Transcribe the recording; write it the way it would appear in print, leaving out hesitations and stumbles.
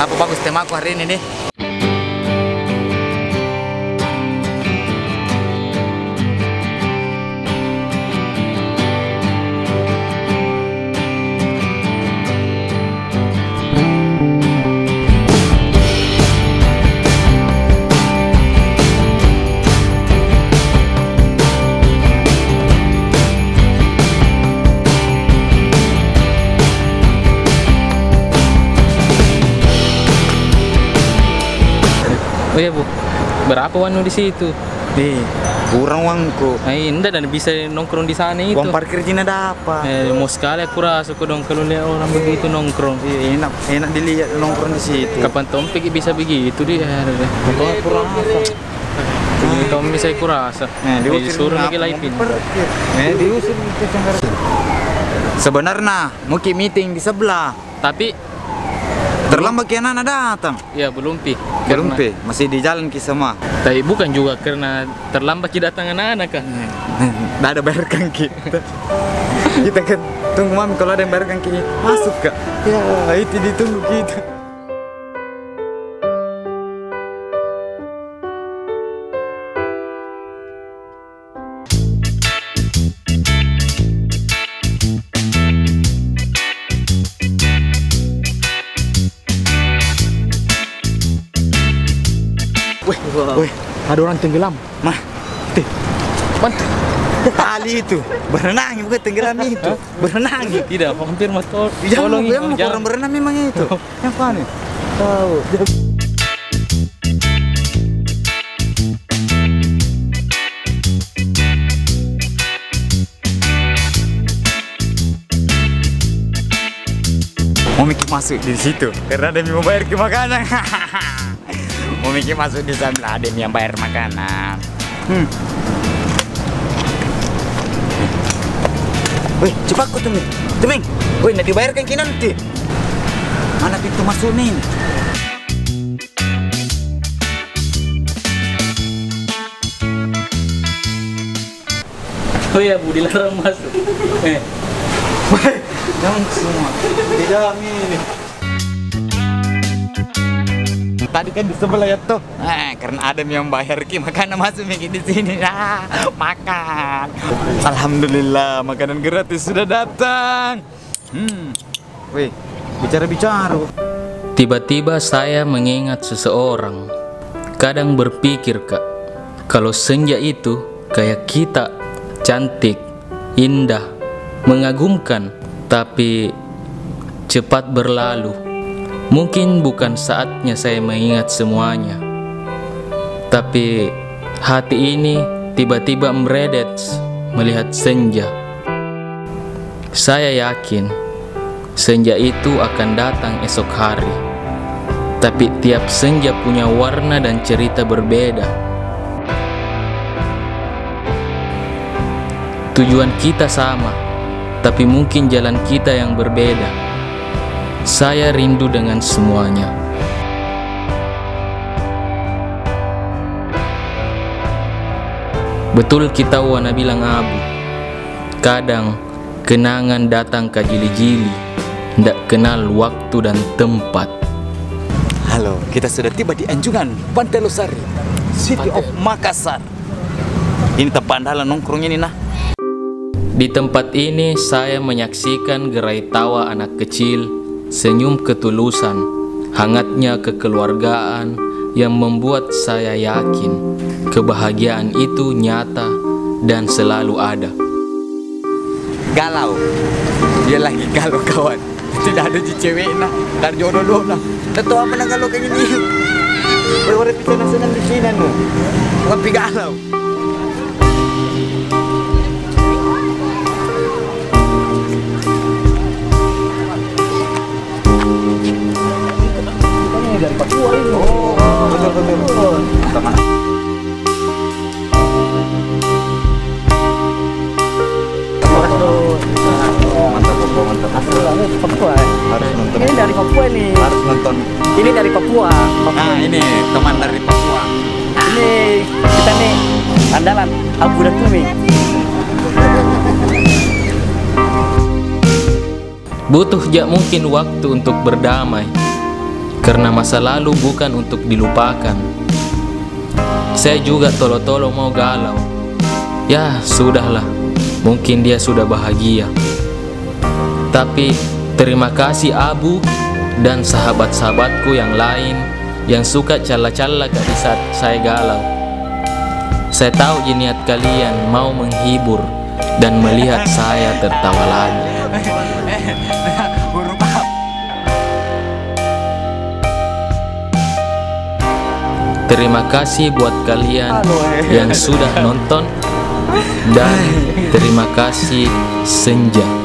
Apa bagus temaku hari ini nih? Oh iya Bu, berapa wanu di situ? Nih, kurang uangku. Enggak dan bisa nongkrong di sana itu. Uang parkir Cina dapat. Mau sekali aku rasa aku dong kalau lihat orang begitu nongkrong. Iya, enak dilihat nongkrong di situ. Kapan Tompi bisa begitu dia? Pokoknya kurang apa? Ini Tompi saya kurasa. Disuruh lagi laipin. Diusir ke Cengkareng. Sebenarnya mau meeting di sebelah. Tapi terlambat kian anak datang. ya belum Belum masih di jalan ki semua. Tapi bukan juga karena terlambat datang anak-anak kan. Nggak ada bayarkan kita. Kita kan tunggu mami kalau ada yang bayarkan kita masuk kak. Ya itu ditunggu kita. Wih, ada orang tenggelam. Mah, tali itu berenang bukan tenggelam itu. Berenang. Tidak, hampir mas Tolong orang berenang memang itu. Yang mana? Tahu. Mau mikir masuk di situ karena ada yang mau bayar ke makanan. Mau mikir masuk di sana ada yang bayar makanan. Wih, cepat kok Tuming. Wih, nanti dibayarkan ki nanti. Mana pintu masuk nih? Oh iya Bu, dilarang masuk. Jangan semua. Tidak ini. Tadi kan di sebelah ya tuh. Karena ada yang bayar ki makanan masuk di sini. Makan. Alhamdulillah makanan gratis sudah datang. Wih, bicara-bicara. Tiba-tiba saya mengingat seseorang. Kadang berpikir Kak, kalau senja itu kayak kita, cantik, indah, mengagumkan, tapi cepat berlalu. Mungkin bukan saatnya saya mengingat semuanya, tapi hati ini tiba-tiba meredet melihat senja. Saya yakin senja itu akan datang esok hari, tapi tiap senja punya warna dan cerita berbeda. Tujuan kita sama, tapi mungkin jalan kita yang berbeda. Saya rindu dengan semuanya. Betul kita wana bilang Abu, kadang kenangan datang kajili-jili, ndak kenal waktu dan tempat. Halo, kita sudah tiba di Anjungan, Pantai Losari, City of Makassar. Ini tempat andalan nongkrong ini nah. Di tempat ini saya menyaksikan gerai tawa anak kecil, senyum ketulusan, hangatnya kekeluargaan yang membuat saya yakin kebahagiaan itu nyata dan selalu ada. Galau, dia lagi galau kawan. Tidak ada di cewek nah, dari jodoh nah. Tentu apa nak galau kayak gini? Orang kita senang di sini nu, tapi galau. Dari Papua ini. Oh, betul. Teman. Mantap. Asli Papua. Harus nonton. Ini dari Papua nih. Harus nonton. Ini dari Papua. Nah, ini teman dari Papua. Ini kita nih andalan Abu dan Tuming. Butuh jak mungkin waktu untuk berdamai. karena masa lalu bukan untuk dilupakan. Saya juga tolo-tolo mau galau. Ya sudahlah, mungkin dia sudah bahagia. Tapi terima kasih Abu dan sahabat-sahabatku yang lain yang suka cala-cala di saat saya galau. Saya tahu niat kalian mau menghibur dan melihat saya tertawa lagi. Terima kasih buat kalian yang sudah nonton, dan terima kasih Senja.